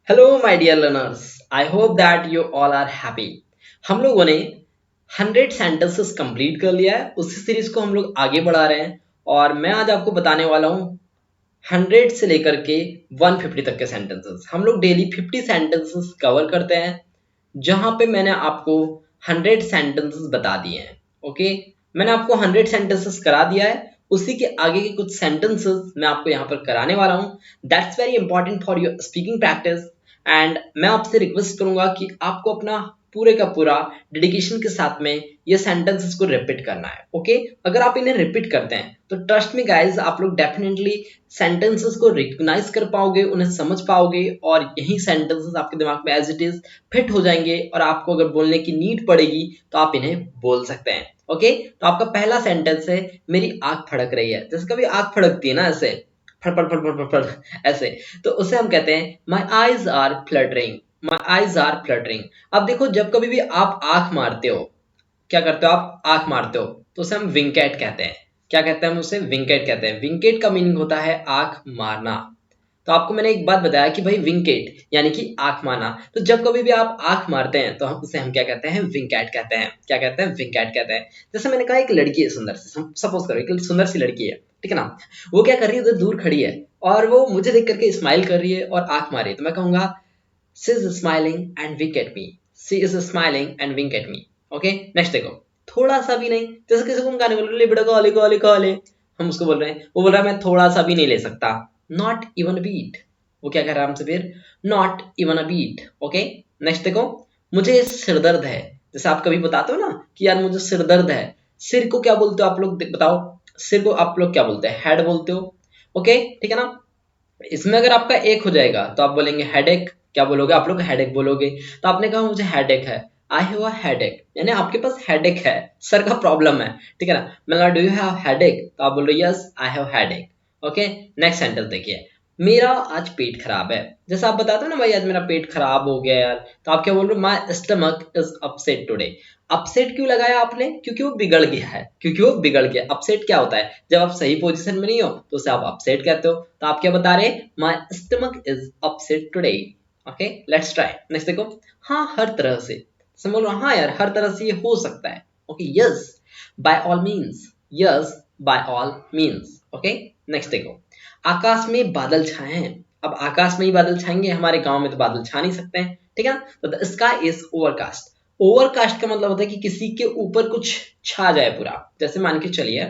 Hello my dear learners, I hope that you all are happy. हम लोगों ने 100 sentences complete कर लिया है। उसी सीरीज को हम लोग आगे बढ़ा रहे हैं और मैं आज आपको बताने वाला हूँ 100 से लेकर के 150 तक के सेंटेंसेस। हम लोग डेली 50 सेंटेंसेस कवर करते हैं, जहां पे मैंने आपको 100 सेंटेंसेस बता दिए हैं। ओके, मैंने आपको 100 सेंटेंसेस करा दिया है। उसी के आगे के कुछ सेंटेंसेस मैं आपको यहाँ पर कराने वाला हूँ। That's very important for your speaking practice. And मैं आपसे रिक्वेस्ट करूंगा कि आपको अपना पूरे का पूरा डेडिकेशन के साथ में ये सेंटेंसेस को रिपीट करना है। ओके, अगर आप इन्हें रिपीट करते हैं तो ट्रस्ट में गाइज, आप लोग डेफिनेटली सेंटेंसेस को रिकग्नाइज कर पाओगे, उन्हें समझ पाओगे और यही सेंटेंसेस आपके दिमाग में एज इट इज फिट हो जाएंगे और आपको अगर बोलने की नीड पड़ेगी तो आप इन्हें बोल सकते हैं। ओके, तो आपका पहला सेंटेंस है, मेरी आंख फड़क रही है। जैसे कभी आंख फड़कती है ना, ऐसे फड़ फड़ फड़ फड़ फड़ फड़ ऐसे, तो उसे हम कहते हैं my eyes are fluttering. My eyes are fluttering. अब देखो, जब कभी भी आप आंख मारते हो, क्या करते हो, आप आंख मारते हो, तो उसे हम विंकेट कहते हैं। क्या कहते हैं, हम उसे विंकेट कहते हैं। विंकेट का मीनिंग होता है आंख मारना। तो आपको मैंने एक बात बताया कि भाई विंकेट यानी कि आंख मारना। तो जब कभी भी आप आंख मारते हैं तो हम उसे हम क्या कहते हैं, विंकेट कहते हैं। क्या कहते हैं, विंकेट कहते हैं। जैसे मैंने कहा, एक लड़की है सुंदर सी, सपोज करो एक सुंदर सी लड़की है, ठीक है ना। वो क्या कर रही है, उधर दूर खड़ी है और वो मुझे देख करके स्माइल कर रही है और आंख मारी है। तो मैं कहूंगा she is smiling and wink at me. She is smiling and wink at me. Okay, next देखो, थोड़ा सा भी नहीं। जैसे किसी को हम गाने बोल रहे ले कॉले कॉले कॉले, हम उसको बोल रहे हैं, वो बोल रहा है मैं थोड़ा सा भी नहीं ले सकता। Not even a beat. वो क्या कह रहा है हमसे फिर, not even a beat. Okay, next देखो, मुझे सिर दर्द है। जैसे आप कभी बताते हो ना कि यार मुझे सिर दर्द है। सिर को क्या बोलते हो आप लोग, बताओ। सिर को आप लोग क्या बोलते हैं, हेड बोलते हो। ओके, ठीक है ना। इसमें अगर आपका एक हो जाएगा तो आप बोलेंगे हेडेक। क्या बोलोगे आप लोग, हेडेक बोलोगे। तो आपने कहा मुझे हेडेक है, आई हैव अ हेडेक, यानी आपके पास हेडेक है, सर का प्रॉब्लम है, ठीक है ना। मतलब डू यू हैव हेडेक, तो आप बोल रहे हो yes I have headache. Okay, next sentence देखिए, मेरा आज पेट खराब है। जैसे आप बताते हो ना भाई आज मेरा पेट खराब हो गया यार, तो आप क्या बोल रहे हो, my stomach is upset today. Upset क्यों लगाया आपने, क्योंकि वो बिगड़ गया है, क्योंकि वो बिगड़ गया। अपसेट क्या होता है, जब आप सही पोजीशन में नहीं हो तो उसे आप अपसेट कहते हो। तो आप क्या बता रहे, my stomach is upset today. Okay, let's try, next देखो, हाँ हर तरह से। समझ लो, हाँ यार हर तरह से ये हो सकता है। Okay, yes by all means. Yes by all means. Okay, next देखो, आकाश में बादल छाए हैं। अब आकाश में ही बादल छाएंगे, हमारे गांव में तो बादल छा नहीं सकते हैं, ठीक है ना। तो the sky is overcast. Overcast का मतलब होता है कि किसी के ऊपर कुछ छा जाए पूरा। जैसे मान के चलिए,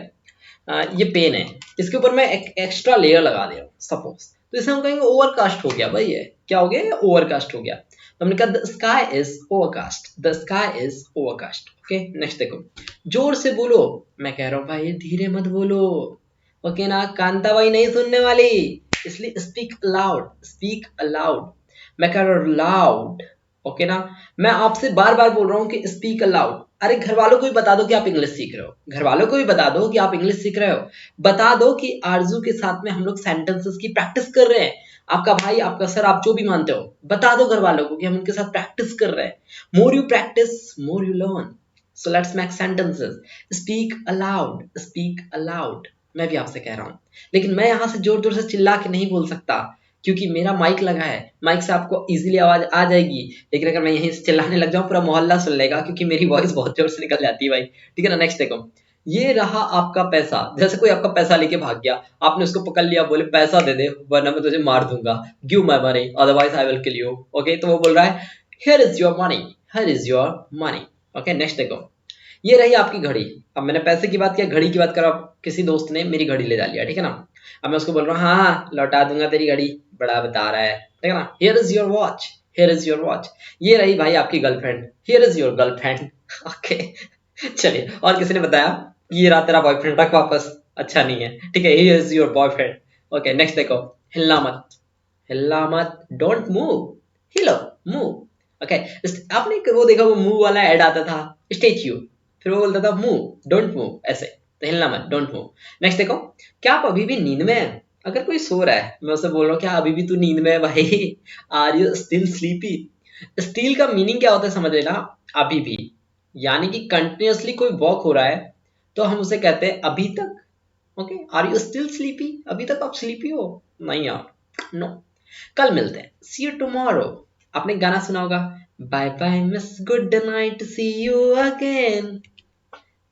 ये पेन है, इसके ऊपर मैं एक एक्स्ट्रा लेयर लगा दे रहा हूँ सपोज, तो इसे हम कहेंगे ओवरकास्ट हो गया भाई। ये क्या हो गया, ये ओवरकास्ट हो गया। तो हमने कहा the sky is overcast. The sky is overcast. Okay, next देखो, जोर से बोलो। मैं कह रहा हूँ भाई धीरे मत बोलो, ओके ना, कांता भाई नहीं सुनने वाली, इसलिए स्पीक अलाउड, स्पीक अलाउड। मैं कह रहा हूँ लाउड, ओके ना। मैं आपसे बार बार बोल रहा हूँ कि स्पीक अलाउड। अरे घर वालों को भी बता दो कि आप इंग्लिश सीख रहे हो, घर वालों को भी बता दो कि आप इंग्लिश सीख रहे हो। बता दो कि आरजू के साथ में हम लोग सेंटेंसेस की प्रैक्टिस कर रहे हैं। आपका भाई, आपका सर, आप जो भी मानते हो, बता दो घर वालों को कि हम उनके साथ प्रैक्टिस कर रहे हैं। मोर you practice more you learn. So let's make sentences. Speak allowed, speak allowed. मैं भी आपसे कह रहा हूँ, लेकिन मैं यहाँ से जोर जोर से चिल्ला के नहीं बोल सकता, क्योंकि मेरा माइक लगा है। माइक से आपको इजीली आवाज आ जाएगी, लेकिन अगर मैं यहीं से चिल्लाने लग जाऊं पूरा मोहल्ला सुन लेगा, क्योंकि मेरी वॉइस बहुत जोर से निकल जाती है भाई, ठीक है ना। नेक्स्ट देखो, ये रहा आपका पैसा। जैसे कोई आपका पैसा लेके भाग गया, आपने उसको पकड़ लिया, बोले पैसा दे दे वरना मैं तुझे मार दूंगा, give my money otherwise I will kill you. Okay, तो वो बोल रहा है here is your money, here is your money. Okay, next देखो, ये रही आपकी घड़ी। अब मैंने पैसे की बात किया, घड़ी की बात करो, किसी दोस्त ने मेरी घड़ी ले जा लिया, ठीक है ना। अब मैं उसको बोल रहा हूँ हाँ हाँ, लौटा दूंगा तेरी घड़ी, बड़ा बता रहा है, ठीक है ना। Here is your watch, here is your watch. ये रही भाई आपकी girlfriend, here is your girlfriend. Okay, चलिए, और किसी ने बताया ये रहा तेरा बॉयफ्रेंड, रख वापस, अच्छा नहीं है, ठीक है, here is your boyfriend. Okay, next देखो, हिलना मत, हिलना मत, डोंट मूव, हिलो, मूव। ओके, आपने वो देखा, वो मूव वाला ऐड आता था, स्टेच्यू, फिर वो बोलता था मूव डोंट मूव, ऐसे। तो हिलना मत, डोंट मूव। नेक्स्ट देखो, क्या आप अभी भी नींद में है। अगर कोई सो रहा है, मैं उसे बोल रहा हूँ क्या अभी भी तू नींद में है भाई, are you still sleepy. Still का मीनिंग क्या होता है समझ लेना, अभी भी, यानी कि कंटिन्यूअसली कोई वॉक हो रहा है तो हम उसे कहते हैं अभी तक। Okay, are you still sleepy, अभी तक आप स्लीपी हो, नहीं यार, नो। कल मिलते हैं, सी यू टुमारो। आपने गाना सुना होगा, bye bye miss good night see you again,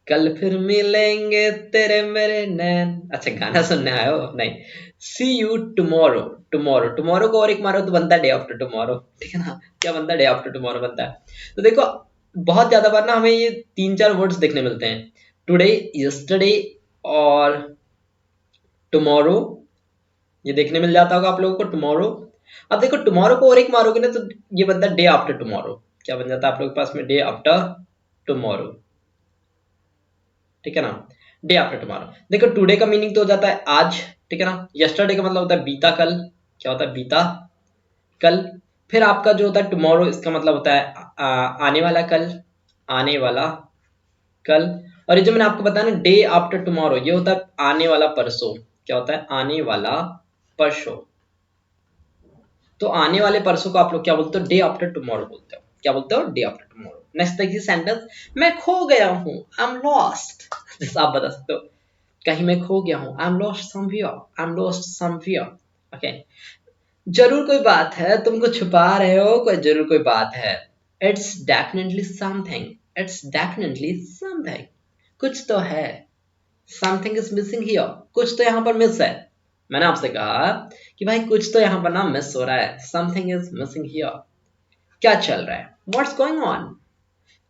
कल फिर मिलेंगे तेरे मेरे नैन। अच्छा गाना सुनने आए हो? नहीं, सी यू टुमारो। टुमारो, टुमारो को और एक मारो तो बनता है डे आफ्टर टुमारो, ठीक है ना? क्या बनता है? डे आफ्टर टुमारो बनता है। तो देखो बहुत ज्यादा बार ना हमें ये 3-4 वर्ड्स देखने मिलते हैं, टुडे, यस्टरडे और टुमारो। ये देखने मिल जाता होगा आप लोगों को, टुमारो। अब देखो टुमारो को और एक मारोगे ना तो ये बनता है डे आफ्टर टुमारो। क्या बन जाता है आप लोगों के पास में? डे आफ्टर टुमारो, ठीक है ना? Day after tomorrow. देखो टुडे का मीनिंग तो हो जाता है आज, ठीक है ना? यस्टरडे का मतलब होता है बीता कल। क्या होता है? बीता कल। फिर आपका जो होता है टुमारो, इसका मतलब होता है आने वाला कल, आने वाला कल। और ये जो मैंने आपको बताया ना डे आफ्टर टुमारो, ये होता है आने वाला परसों। क्या होता है? आने वाला परसों। तो आने वाले परसों को आप लोग क्या बोलते हो? डे आफ्टर टुमारो बोलते हो। क्या बोलते हो? Day after tomorrow. नेक्स्ट देखिए सेंटेंस, मैं खो गया हूँ, आई एम लॉस्ट। जैसे आप बता सकते हो, कहीं मैं खो गया हूँ, I am lost somewhere, I am lost somewhere. Okay, जरूर कोई बात है, तुम कुछ छुपा रहे हो, कोई जरूर कोई बात है। It's definitely something, it's definitely something, कुछ तो है। समथिंग इज मिसिंग हियर, कुछ तो यहाँ पर मिस है। मैंने आपसे कहा कि भाई कुछ तो यहाँ पर ना मिस हो रहा है, समथिंग इज मिसिंग हियर। क्या चल रहा है? What's going on.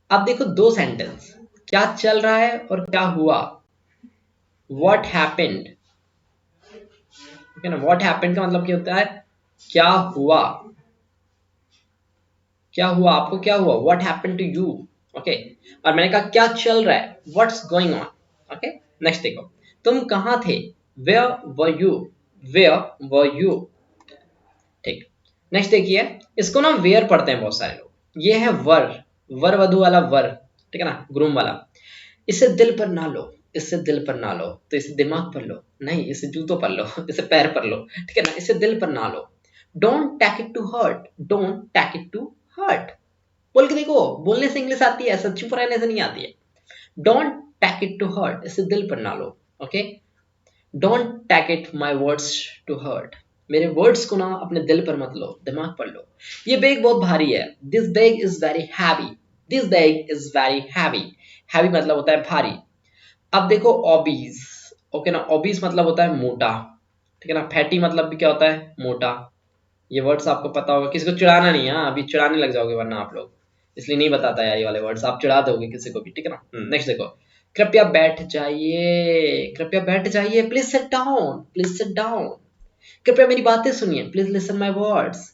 अब देखो दो सेंटेंस, क्या चल रहा है और क्या हुआ। व्हाट हैपेंड, ठीक है ना? व्हाट हैपेंड का मतलब क्या होता है? क्या हुआ। क्या हुआ, आपको क्या हुआ? What happened to you. Okay, और मैंने कहा क्या चल रहा है, what's going on. Okay, next देखो, तुम कहाँ थे, where were you, where were you. ठीक, नेक्स्ट देखिए, इसको ना वेयर पढ़ते हैं बहुत सारे लोग। ये है वर, वर वधु वाला वर, ठीक है ना? ग्रूम वाला। इसे दिल पर ना लो, इससे दिल पर ना लो, तो इसे दिमाग पर लो, नहीं इसे जूतों पर लो, इसे पैर पर लो, ठीक है ना? इसे दिल पर ना लो। Don't take it to hurt, don't take it to hurt. बोल के देखो, बोलने से इंग्लिश आती है, सच्ची पर रहने से नहीं आती है। Don't take it to hurt, इसे दिल पर ना लो। Okay, don't take it my words to hurt, मेरे वर्ड्स को ना अपने दिल पर मत लो, दिमाग पर लो। ये बैग बहुत भारी है, this bag is very heavy, this bag is very heavy. Heavy मतलब होता है भारी। अब देखो ऑबीज, ओके ना? ऑबीज मतलब होता है मोटा, ठीक है ना? फैटी मतलब भी क्या होता है? मोटा। ये वर्ड्स आपको पता होगा, किसी को चिढ़ाना नहीं है, अभी चिढ़ाने लग जाओगे वरना आप लोग, इसलिए नहीं बताता यार ये वाले वर्ड्स, आप चिढ़ा दोगे किसी को भी, ठीक है ना? नेक्स्ट देखो, कृपया बैठ जाइए, कृपया बैठ जाइए, please sit down, please sit down. कृपया मेरी बातें सुनिए, प्लीज लिसन माय वर्ड्स।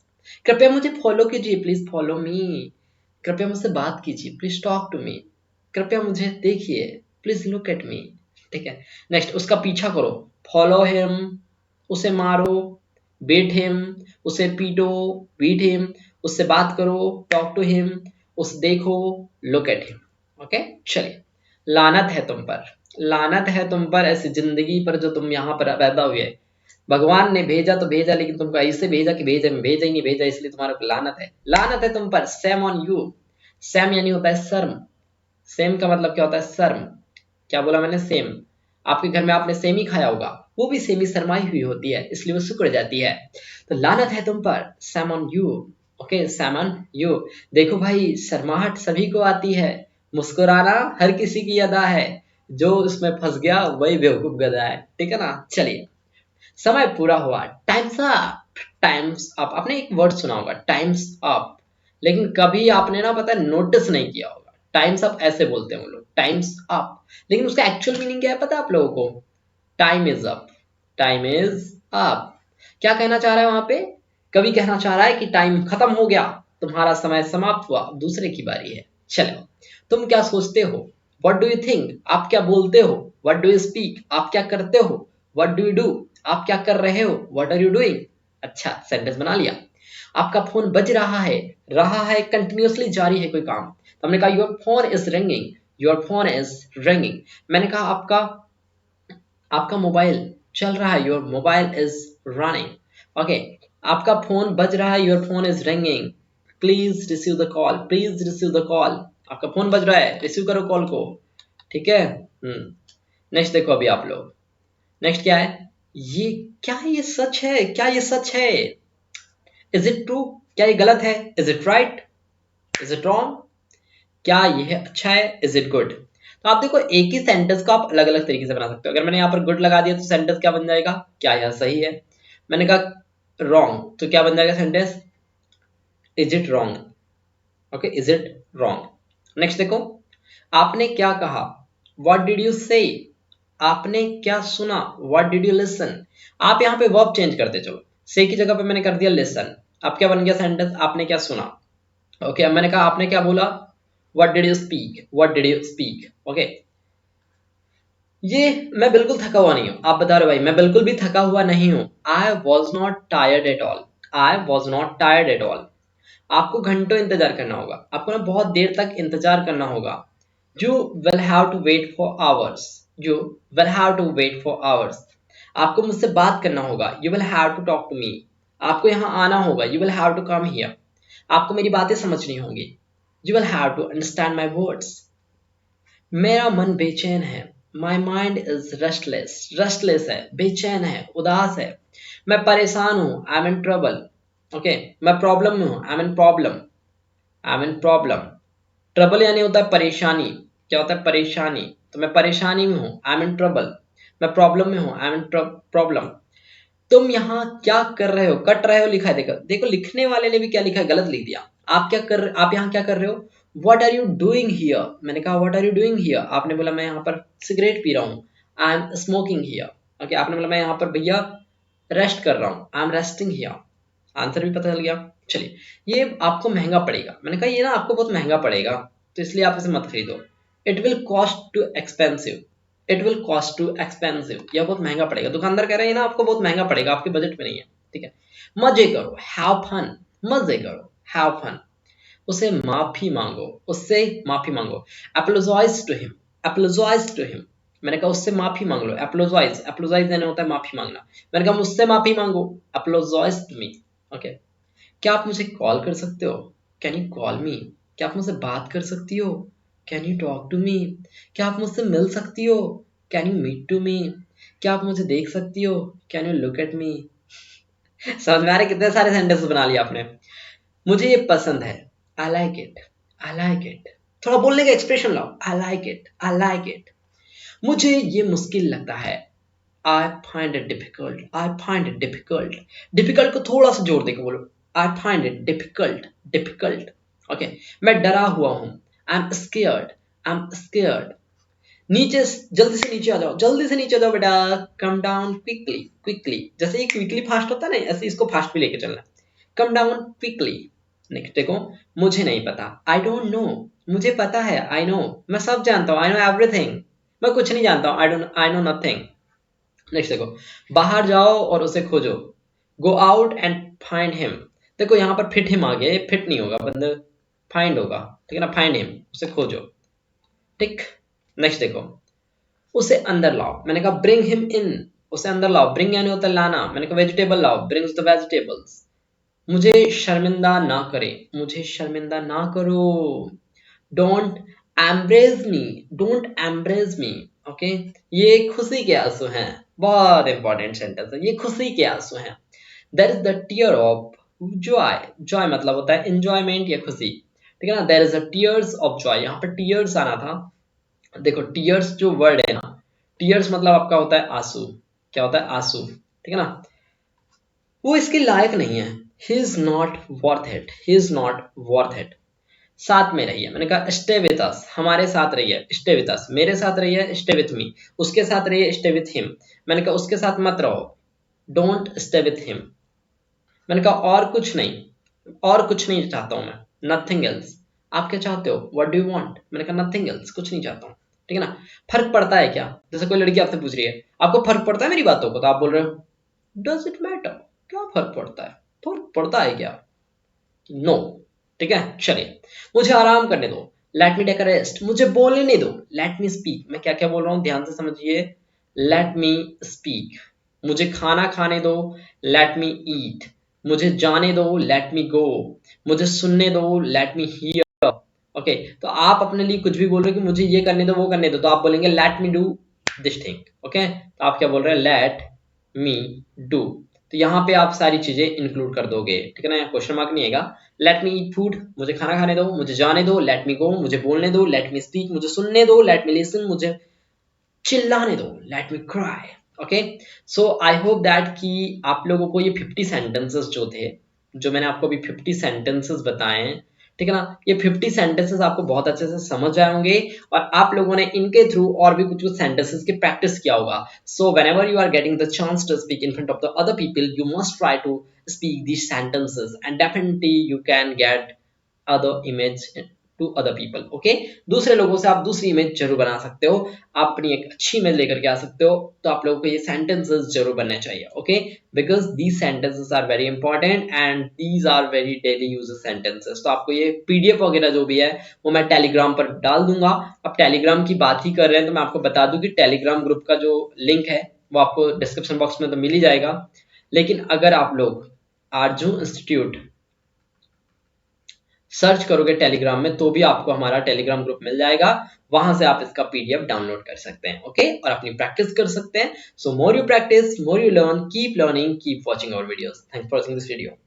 कृपया मुझे फॉलो कीजिए, प्लीज फॉलो मी। कृपया मुझसे बात कीजिए, प्लीज टॉक टू मी। कृपया मुझे देखिए, प्लीज लुक एट मी। ठीक है, नेक्स्ट उसका पीछा करो, फॉलो हिम, उसे मारो, बेट हिम, उसे पीटो, बीट हिम, उससे बात करो, टॉक टू हिम, उसे देखो, लुक एट हिम। ओके, चलिए। लानत है तुम पर, लानत है तुम पर ऐसी जिंदगी पर जो तुम यहाँ पर पैदा हुए। भगवान ने भेजा तो भेजा, लेकिन तुमको ऐसे भेजा कि भेजा में भेजा ही नहीं भेजा, इसलिए तुम्हारे को लानत है। लानत है तुम पर, सेम ऑन यू। सेम यानी होता है शर्म, सेम का मतलब क्या होता है? शर्म। क्या बोला मैंने? सेम। आपके घर में आपने सेमी खाया होगा, वो भी सेमी शर्माई हुई होती है, इसलिए वो सिकुड़ जाती है। तो लानत है तुम पर, Sam on you. Okay, Sam on you. देखो भाई, शर्माहट सभी को आती है, मुस्कुराना हर किसी की अदा है, जो उसमें फंस गया वही बेवकूफ गधा है, ठीक है ना? चलिए, समय पूरा हुआ, टाइम्स अप। टाइम्स अप, आपने एक वर्ड सुना होगा टाइम्स अप, लेकिन कभी आपने ना पता नोटिस नहीं किया होगा। टाइम्स अप ऐसे बोलते हैं वो लोग, टाइम्स अप, लेकिन उसका एक्चुअल मीनिंग क्या है पता है आप लोगों को? Time is up, time is up. क्या कहना चाह रहा है वहां पे? कभी कहना चाह रहा है कि टाइम खत्म हो गया, तुम्हारा समय समाप्त हुआ, दूसरे की बारी है। चलो, तुम क्या सोचते हो? वट डू यू थिंक, आप क्या बोलते हो? वट डू यू स्पीक, आप क्या करते हो? वट डू यू डू, आप क्या कर रहे हो? What are you doing. अच्छा, सेंटेंस बना लिया। आपका फोन बज रहा है कंटिन्यूअसली जारी है कोई काम, तो हमने कहा your phone is ringing, your phone is ringing. मैंने कहा आपका आपका मोबाइल चल रहा है, your mobile is running. Okay, आपका फोन बज रहा है, your phone is ringing. Please receive the call, please receive the call. आपका फोन बज रहा है, रिसीव करो कॉल को, ठीक है? नेक्स्ट देखो अभी आप लोग, नेक्स्ट क्या है? ये क्या है? ये सच है क्या? ये सच है? इज इट ट्रू, क्या ये गलत है? Is it right, is it wrong, क्या यह अच्छा है, इज इट गुड। तो आप देखो एक ही सेंटेंस को आप अलग अलग तरीके से बना सकते हो। अगर मैंने यहाँ पर गुड लगा दिया तो सेंटेंस क्या बन जाएगा, क्या यह सही है। मैंने कहा रॉन्ग तो क्या बन जाएगा sentence, is it wrong. Okay, is it wrong. Next देखो, आपने क्या कहा, व्हाट डिड यू से, आपने क्या सुना, व्हाट डिड यू लिसन। आप यहाँ पे वर्ब चेंज करते चलो, से की जगह पे मैंने कर दिया लिसन। अब क्या बन गया सेंटेंस, आपने क्या सुना। ओके, अब मैंने कहा आपने क्या बोला, what did you speak, what did you speak. Okay, ये मैं बिल्कुल थका हुआ नहीं हूँ। आप बता रहे हो भाई मैं बिल्कुल भी थका हुआ नहीं हूँ। I was not tired at all, I was not tired at all. आपको घंटों इंतजार करना होगा, आपको ना बहुत देर तक इंतजार करना होगा। You will have to wait for hours, you will have to wait for hours. आपको मुझसे बात करना होगा, you will have to talk to me. आपको यहाँ आना होगा, you will have to come here. आपको मेरी बातें समझनी होंगी, you will have to understand my words. मेरा मन बेचैन है, my mind is restless, restless है, बेचैन है, उदास है। मैं परेशान हूँ, I am in trouble. Okay, मैं प्रॉब्लम में हूँ, I am in problem, I am in problem. Trouble यानी होता है परेशानी, क्या होता है परेशानी, तो मैं परेशानी में हूँ, आई एम इन ट्रबल। मैं प्रॉब्लम में हूँ, आई एम इन प्रॉब्लम। तुम यहाँ क्या कर रहे हो, कट रहे हो लिखा है, देखो देखो लिखने वाले ने भी क्या लिखा है, गलत लिख दिया। आप यहाँ क्या कर रहे हो, what are you doing here. मैंने कहा what are you doing here, आपने बोला मैं यहाँ पर सिगरेट पी रहा हूँ, I am smoking here. Okay, आपने बोला मैं यहाँ पर भैया रेस्ट कर रहा हूँ, I M resting here. Answer भी पता चल गया। चलिए, ये आपको महंगा पड़ेगा। मैंने कहा ये ना आपको बहुत महंगा पड़ेगा, तो इसलिए आप इसे मत खरीदो। It will cost too expensive, it will cost too expensive, यह बहुत महंगा पड़ेगा। दुकानदार कह रहे हैं ना आपको बहुत महंगा पड़ेगा, आपके बजट में नहीं है। ठीक है, मजे करो, हैव फन, मजे करो, हैव फन। उसे माफी मांगो, उससे माफी मांगो। Apologise to him, apologise to him. मैंने कहा उससे माफी मांग लो, एपोलोजाइज, एपोलोजाइज यानी होता है माफी मांगना। मैंने कहा मुझसे माफी मांगो, एपोलोजाइज टू मी। ओके, क्या आप मुझे कॉल कर सकते हो, कैन यू कॉल मी। क्या आप मुझसे बात कर सकती हो, can you talk to me. क्या आप मुझसे मिल सकती हो, can you meet to me. क्या आप मुझे देख सकती हो, can you look at me. समझ में आ रहे कितने सारे सेंटेंस बना लिए आपने। मुझे ये पसंद है, I like it, I like it. थोड़ा बोलने का एक्सप्रेशन लाओ, I like it, I like it. मुझे ये मुश्किल लगता है, I find it difficult, I find it difficult. Difficult को थोड़ा सा जोर देकर बोलो, I find it difficult, difficult. Okay, मैं डरा हुआ हूं, I am scared, I am scared. नीचे, जल्दी से नीचे आ जाओ, जल्दी से नीचे आ जाओ बेटा, कम डाउन क्विकली, क्विकली। जैसे ये क्विकली फास्ट होता है ना, ऐसे इसको फास्ट भी लेके चलना, कम डाउन क्विकली। नेक्स्ट देखो, मुझे नहीं पता, आई डोंट नो। मुझे पता है, आई नो, मैं सब जानता हूँ, आई नो एवरीथिंग। मैं कुछ नहीं जानता हूँ, आई नो नथिंग। नेक्स्ट देखो, बाहर जाओ और उसे खोजो, go out and find him. देखो यहाँ पर फिट हिम आ गया, ये फिट नहीं होगा, बंदे फाइंड होगा। ठीक है ना, फाइंड हिम, उसे खोजो। ठीक, नेक्स्ट देखो, उसे अंदर लाओ। मैंने कहा ब्रिंग हिम इन, उसे अंदर लाओ। ब्रिंग यानी होता है लाना। मैंने कहा वेजिटेबल लाओ, ब्रिंग्स द वेजिटेबल्स। मुझे शर्मिंदा ना करे, मुझे शर्मिंदा ना करो। Don't embrace me, don't embrace me. Okay, ये खुशी के आंसू हैं, बहुत इंपॉर्टेंट सेंटेंस है, ये खुशी के आंसू हैं। There is the tear of joy, joy मतलब होता है एंजॉयमेंट या खुशी। ठीक है ना, there is a tears of joy, यहाँ पर टीयर्स आना था। देखो टीयर्स जो वर्ड है ना, टीयर्स मतलब आपका होता है आंसू। क्या होता है, आंसू। ठीक है ना, वो इसके लायक नहीं है, he is not worth it, he is not worth it. साथ में रहिए, मैंने कहा स्टे विद अस, हमारे साथ रहिए, स्टे विद अस। मेरे साथ रहिए, स्टे विथ मी। उसके साथ रहिए, स्टे विथ हिम। मैंने कहा उसके साथ मत रहो, डोंट स्टे विथ हिम। मैंने कहा और कुछ नहीं, और कुछ नहीं चाहता हूं मैं, नथिंग एल्स। आप क्या चाहते हो, व्हाट डू यू वांट। मैंने कहा नथिंग एल्स, कुछ नहीं चाहता हूँ। ठीक है ना, फर्क पड़ता है क्या। जैसे कोई लड़की आपसे पूछ रही है, आपको फर्क पड़ता है मेरी बातों को, तो आप बोल रहे हो डज इट मैटर, क्या फर्क पड़ता है, फर्क पड़ता है क्या, नो। ठीक है, चलिए, मुझे आराम करने दो, let me take a rest. मुझे बोलने दो, लेट मी स्पीक। मैं क्या क्या बोल रहा हूँ ध्यान से समझिए, लेट मी स्पीक। मुझे खाना खाने दो, लेट मी ईट। मुझे जाने दो, लेट मी गो। मुझे सुनने दो, लेट मी हियर। ओके, तो आप अपने लिए कुछ भी बोल रहे हो कि मुझे ये करने दो, वो करने दो, तो आप बोलेंगे let me do this thing. Okay, तो आप क्या बोल रहे हैं, लेट मी डू तो यहाँ पे आप सारी चीजें इंक्लूड कर दोगे, ठीक है ना, यहाँ क्वेश्चन मार्क नहीं आएगा। लेट मी ईट फूड, मुझे खाना खाने दो, मुझे जाने दो, लेट मी गो, मुझे बोलने दो, लेट मी स्पीक, मुझे सुनने दो, लेट मी लिसन, मुझे चिल्लाने दो, let me cry. Okay, so I hope that कि आप लोगों को ये 50 सेंटेंसेस जो थे, जो मैंने आपको अभी 50 सेंटेंसेस बताए हैं, ठीक है ना, ये 50 सेंटेंसेस आपको बहुत अच्छे से समझ आए होंगे और आप लोगों ने इनके थ्रू और भी कुछ कुछ सेंटेंसेस की प्रैक्टिस किया होगा। So whenever you are getting the chance to speak in front of the other people, you must try to speak these sentences and definitely you can get other image to other people। Okay, दूसरे लोगों से आप दूसरी image जरूर बना सकते हो, आप अपनी एक अच्छी इमेज लेकर के आ सकते हो। तो आप लोगों को ये सेंटेंसेस जरूर बनने चाहिए। Okay, because these sentences are very important and these are very daily use sentences. तो आपको ये पीडीएफ वगैरह जो भी है वो मैं टेलीग्राम पर डाल दूंगा। अब टेलीग्राम की बात ही कर रहे हैं तो मैं आपको बता दूं कि टेलीग्राम ग्रुप का जो लिंक है वो आपको डिस्क्रिप्शन बॉक्स में तो मिल ही जाएगा, लेकिन अगर आप लोग आरजू इंस्टीट्यूट सर्च करोगे टेलीग्राम में तो भी आपको हमारा टेलीग्राम ग्रुप मिल जाएगा, वहां से आप इसका पीडीएफ डाउनलोड कर सकते हैं। ओके, और अपनी प्रैक्टिस कर सकते हैं। So more you practice more you learn, keep learning, keep watching our videos. Thanks for watching this video.